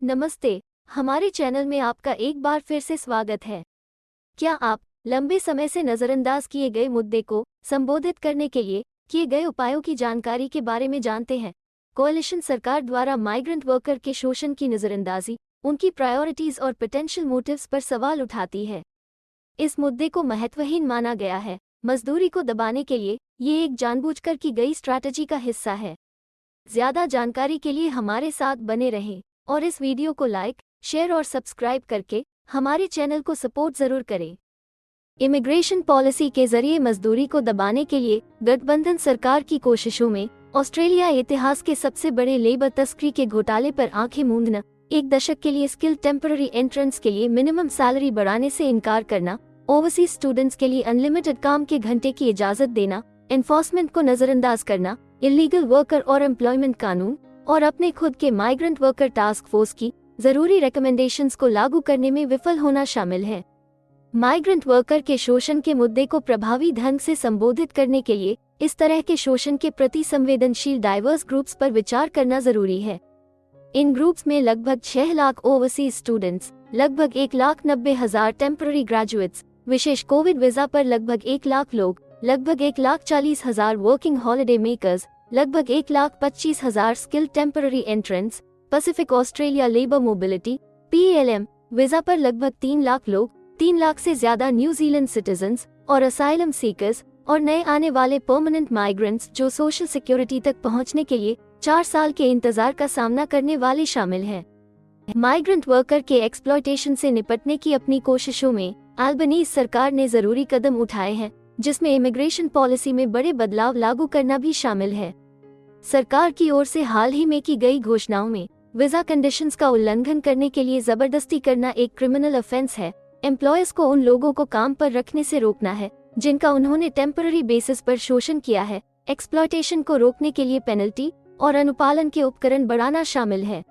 नमस्ते। हमारे चैनल में आपका एक बार फिर से स्वागत है। क्या आप लंबे समय से नज़रअंदाज किए गए मुद्दे को संबोधित करने के लिए किए गए उपायों की जानकारी के बारे में जानते हैं? कोalition सरकार द्वारा माइग्रेंट वर्कर के शोषण की नज़रअंदाजी उनकी प्रायोरिटीज और पोटेंशियल मोटिव्स पर सवाल उठाती है। इस मुद्दे को महत्वहीन माना गया है। मजदूरी को दबाने के लिए ये एक जानबूझकर की गई स्ट्रैटेजी का हिस्सा है। ज़्यादा जानकारी के लिए हमारे साथ बने रहें और इस वीडियो को लाइक, शेयर और सब्सक्राइब करके हमारे चैनल को सपोर्ट ज़रूर करें। इमिग्रेशन पॉलिसी के जरिए मजदूरी को दबाने के लिए गठबंधन सरकार की कोशिशों में ऑस्ट्रेलिया इतिहास के सबसे बड़े लेबर तस्करी के घोटाले पर आंखें मूंदना, एक दशक के लिए स्किल्ड टेम्पररी एंट्रेंस के लिए मिनिमम सैलरी बढ़ाने से इनकार करना, ओवरसीज स्टूडेंट्स के लिए अनलिमिटेड काम के घंटे की इजाज़त देना, एनफोर्समेंट को नज़रअंदाज करना, इलीगल वर्कर और एम्प्लॉयमेंट कानून और अपने खुद के माइग्रेंट वर्कर टास्क फोर्स की जरूरी रिकमेंडेशंस को लागू करने में विफल होना शामिल है। माइग्रेंट वर्कर के शोषण के मुद्दे को प्रभावी ढंग से संबोधित करने के लिए इस तरह के शोषण के प्रति संवेदनशील डाइवर्स ग्रुप्स पर विचार करना जरूरी है। इन ग्रुप्स में लगभग 6 लाख ओवरसीज स्टूडेंट्स, लगभग 1,90,000 टेम्पररी ग्रेजुएट्स, विशेष कोविड वीजा पर लगभग 1 लाख लोग, लगभग 1,40,000 वर्किंग हॉलिडे मेकर्स, लगभग 1,25,000 skilled temporary entrance, Pacific Australia labour mobility (PALM) visa पर लगभग 3 लाख लोग, 3 लाख से ज्यादा न्यूजीलैंड सिटीजन्स और असाइलम सीकर्स और नए आने वाले परमानेंट माइग्रेंट्स जो सोशल सिक्योरिटी तक पहुंचने के लिए 4 साल के इंतजार का सामना करने वाले शामिल हैं। माइग्रेंट वर्कर के एक्सप्लॉयटेशन से निपटने की अपनी कोशिशों में अल्बनीज सरकार ने जरूरी कदम उठाए हैं, जिसमें इमिग्रेशन पॉलिसी में बड़े बदलाव लागू करना भी शामिल है। सरकार की ओर से हाल ही में की गई घोषणाओं में वीजा कंडीशंस का उल्लंघन करने के लिए जबरदस्ती करना एक क्रिमिनल ऑफेंस है। एम्प्लॉयर्स को उन लोगों को काम पर रखने से रोकना है जिनका उन्होंने टेम्पररी बेसिस पर शोषण किया है। एक्सप्लॉयटेशन को रोकने के लिए पेनल्टी और अनुपालन के उपकरण बढ़ाना शामिल है।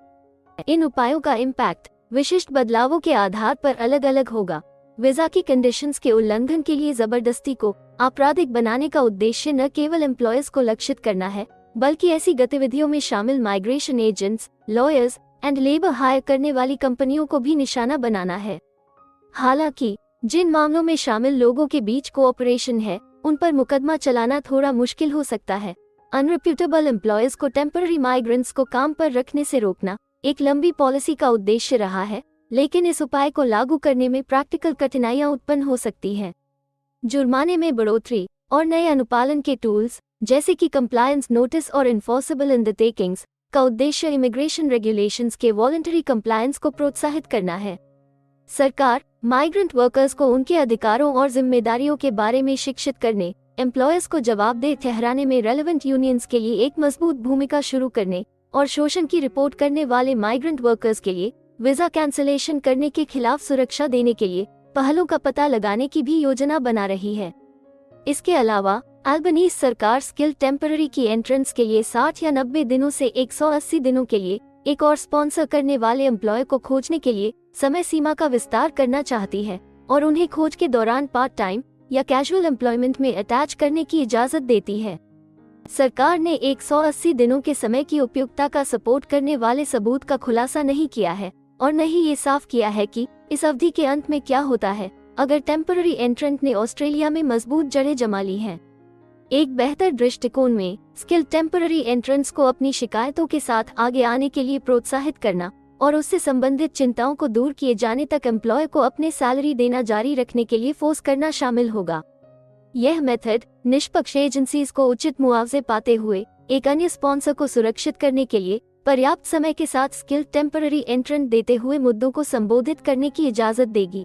इन उपायों का इम्पैक्ट विशिष्ट बदलावों के आधार पर अलग अलग होगा। वीजा की कंडीशंस के उल्लंघन के लिए जबरदस्ती को आपराधिक बनाने का उद्देश्य न केवल एम्प्लॉयर्स को लक्षित करना है, बल्कि ऐसी गतिविधियों में शामिल migration agents, lawyers and labour hire करने वाली कंपनियों को भी निशाना बनाना है। हालांकि जिन मामलों में शामिल लोगों के बीच कोऑपरेशन है, उन पर मुकदमा चलाना थोड़ा मुश्किल हो सकता है। अनरिप्यूटेबल एम्प्लॉयर्स को टेम्पररी माइग्रेंट्स को काम पर रखने से रोकना एक लंबी पॉलिसी का उद्देश्य रहा है, लेकिन इस उपाय को लागू करने में प्रैक्टिकल कठिनाइयां उत्पन्न हो सकती हैं। जुर्माने में बढ़ोतरी और नए अनुपालन के टूल्स जैसे कि कंप्लायंस नोटिस और इन्फोर्सेबल अंडरटेकिंग्स का उद्देश्य इमिग्रेशन रेगुलेशंस के वॉलंटरी कंप्लायंस को प्रोत्साहित करना है। सरकार माइग्रेंट वर्कर्स को उनके अधिकारों और जिम्मेदारियों के बारे में शिक्षित करने, एम्प्लॉयर्स को जवाबदेह ठहराने में रेलेवेंट यूनियंस के लिए एक मजबूत भूमिका शुरू करने और शोषण की रिपोर्ट करने वाले माइग्रेंट वर्कर्स के लिए वीजा कैंसिलेशन करने के खिलाफ सुरक्षा देने के लिए पहलों का पता लगाने की भी योजना बना रही है। इसके अलावा अल्बनीज सरकार स्किल्ड टेम्पररी की एंट्रेंस के लिए 60 या 90 दिनों से 180 दिनों के लिए एक और स्पॉन्सर करने वाले एम्प्लॉय को खोजने के लिए समय सीमा का विस्तार करना चाहती है और उन्हें खोज के दौरान पार्ट टाइम या कैजुअल एम्प्लॉयमेंट में अटैच करने की इजाजत देती है। सरकार ने 180 दिनों के समय की उपयुक्तता का सपोर्ट करने वाले सबूत का खुलासा नहीं किया है और न ही ये साफ किया है कि इस अवधि के अंत में क्या होता है अगर टेम्पररी एंट्रेंट ने ऑस्ट्रेलिया में मजबूत जड़ें जमा ली हैं। एक बेहतर दृष्टिकोण में स्किल्ड टेम्पररी एंट्रेंस को अपनी शिकायतों के साथ आगे आने के लिए प्रोत्साहित करना और उससे संबंधित चिंताओं को दूर किए जाने तक एम्प्लॉय को अपने सैलरी देना जारी रखने के लिए फोर्स करना शामिल होगा। यह मेथड निष्पक्ष एजेंसीज को उचित मुआवजे पाते हुए एक अन्य स्पॉन्सर को सुरक्षित करने के लिए पर्याप्त समय के साथ स्किल्ड टेम्पररी एंट्रेंट देते हुए मुद्दों को संबोधित करने की इजाजत देगी।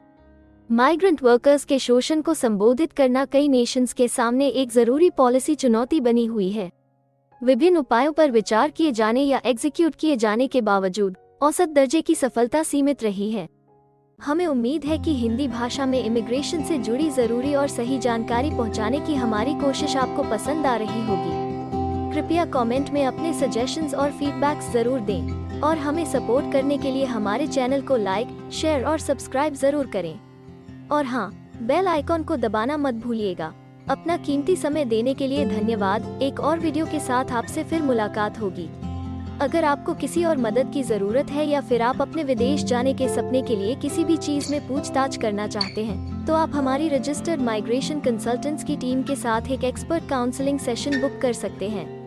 माइग्रेंट वर्कर्स के शोषण को संबोधित करना कई नेशंस के सामने एक जरूरी पॉलिसी चुनौती बनी हुई है। विभिन्न उपायों पर विचार किए जाने या एग्जीक्यूट किए जाने के बावजूद औसत दर्जे की सफलता सीमित रही है। हमें उम्मीद है कि हिंदी भाषा में इमिग्रेशन से जुड़ी जरूरी और सही जानकारी पहुंचाने की हमारी कोशिश आपको पसंद आ रही होगी। कृपया कमेंट में अपने सजेशंस और फीडबैक्स जरूर दें और हमें सपोर्ट करने के लिए हमारे चैनल को लाइक, शेयर और सब्सक्राइब जरूर करें। और हाँ, बेल आइकॉन को दबाना मत भूलिएगा। अपना कीमती समय देने के लिए धन्यवाद। एक और वीडियो के साथ आपसे फिर मुलाकात होगी। अगर आपको किसी और मदद की ज़रूरत है या फिर आप अपने विदेश जाने के सपने के लिए किसी भी चीज़ में पूछताछ करना चाहते हैं, तो आप हमारी रजिस्टर्ड माइग्रेशन कंसल्टेंट्स की टीम के साथ एक एक्सपर्ट काउंसलिंग सेशन बुक कर सकते हैं।